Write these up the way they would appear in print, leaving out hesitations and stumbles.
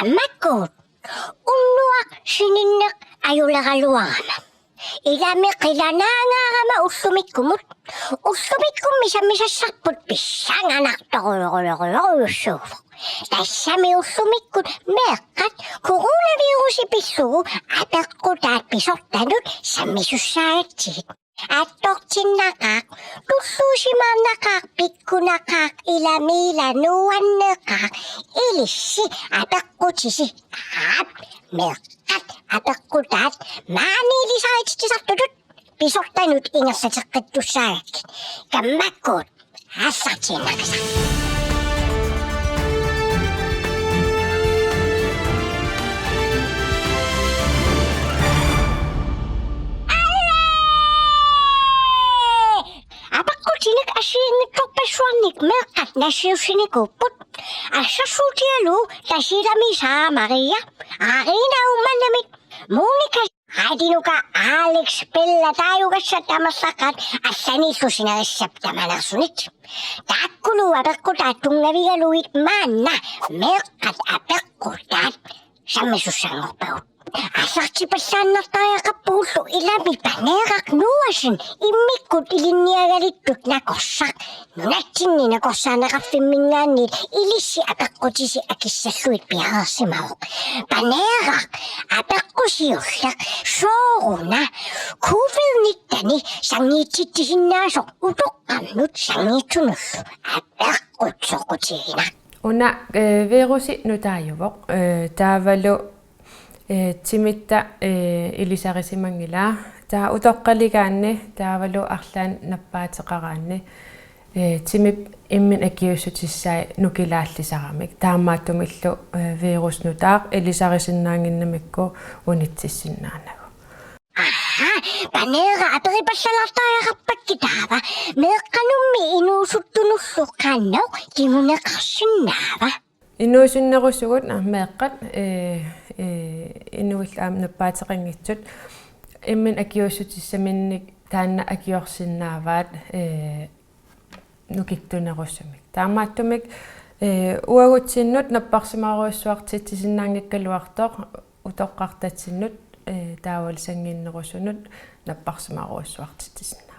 Kammakut. Unnuaq sininneq ajulaqaluarama. Ilami qilanangaqama ullumikkumut. Ullumikkummi sammisassarput pissanganartorulorulorulussuuq. Tassami ullumikkut meeqqat coronavirusi pillugu apeqqutaat pisortanut sammisussaagatsiit. Attortinnaqaaq tulluusimaarnaqaaq pikkunaqaaq ilamiila nuuanneqaaq ilissi apeqqutisi meeqqat apeqqutaat maaniilisaatittisartutut pisortanut ingersateqqittussaagakkit kammakkuut aassartiinnaqisa. Sinik asiingittorpassuarnik meeqqat nassiussinikuput assassuutialu tasilamisaa Maria aariinaummanamik Monika Hadinuka Alex Pella taayugassat amassaqat allaniillusinerissaptamanarsunit taakkulu apeqqutaattungavigaluit maanna meeqqat apeqqutaat sammisussanngorpagut Asartipassaannartariaqappuullu ilami paneeraq nuasin immikkut ilinniagalittut nakorsaq nunatsinni nakorsaaneqarfimmingaanniit ilissi apeqqutisi akissalluit piareersimaruq paneeraq apeqqusiullaq sooruna covid-19 sangiitsittisinnaasuq utoqqarnut sangiitsunullu apeqqutsoqutiina una virusi nutaayuvoq taavalu timitta ilisarisimangila taa utoqqaligaanni taavalu arlaan nappaateqaraanni timip immin akiussutissai nukilaallisaramik taammaattumillu virusnutaaq ilisarisinnaanginnamikku unitsissinnaanagu paneera aperipallalartaajaqarpakki taava meeqqanummi inuusuttunullu qannoq timuneqarsinnaava inuusunnerusugut meeqqat inuullaam nappaateqanngitsut immin akiussutissaminnik taanna akiorsinnaavaat nukiktunerussumik taammaattumik uagutsinnut napparsimaruussuartittisinnaangikkaluartoq utoqqartatsinnut taawalsanginnerusunut napparsimaruussuartittisinna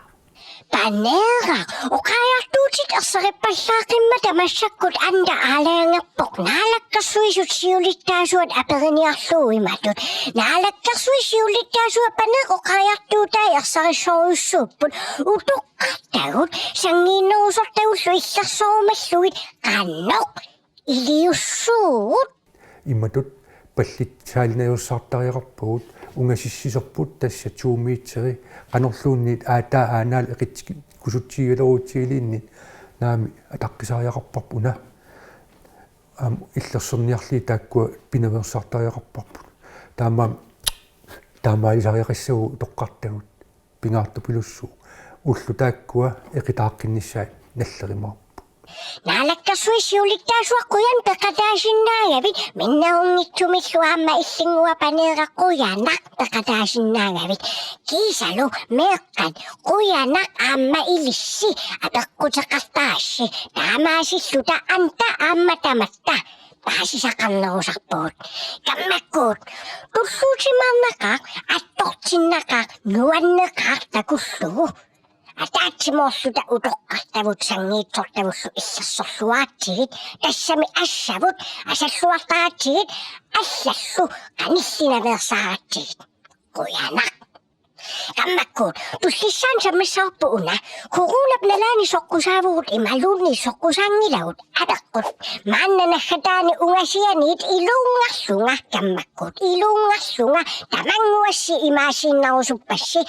paneera uqaajartuutit erseripallaaqimma tamassakkut anda aalaangerpoq naalakkarsuisut siulittaasuat aperiniarluuimatut naalakkarsuisiulittaasua paneeq uqaajartuutai erserissoruissuupput utoqqartagut sangiinnerusortagullu illersorumalluit qannoq iliussuut immatut pallit saalinajussartariaqarpugut ungasissisерпут тасса 2 метри qanorluunniit aataa aanaal eqit kusuttigileruutiiliinnit naami ataqqisariaqarparp una illerserniarli taakkua pinaversaartariaqarparput taamaalisariaqissugu toqqartagut pingaartu pilussu ullu taakkua eqitaaqqinnissaat nallerimaa naalakkarsuisiulittaasuaqquyan peqataasinnaagavit minnaunngitsumilluaamma illingua paneeraqquyanaq peqataasinnaagavit kiisalu meeqqat quyanaq aamma ilissi apeqquteqartaassi taamaasilluta anta aamma tamatta paasisaqarnerusarpuut kammakkuut tulluutimarnaqaaq attortinnaqaaq nuanneqaaq takullugu Ataatsimoorluta utoqqartavut sangiitsortavullu illersorluaatsigit tassami assavut asalluartaatsigit allallu qanillinaversaaratsigit quyanaq kammakkuut tullissaan sammissaarpu una kurunapnalaani soqqusaavugut imaluunni soqqusaangilagut apeqqut maannanaggataani ungasianiit iluungarlunga kammakkuut iluungarlunga tamanguassi imaasiinnarusuppassi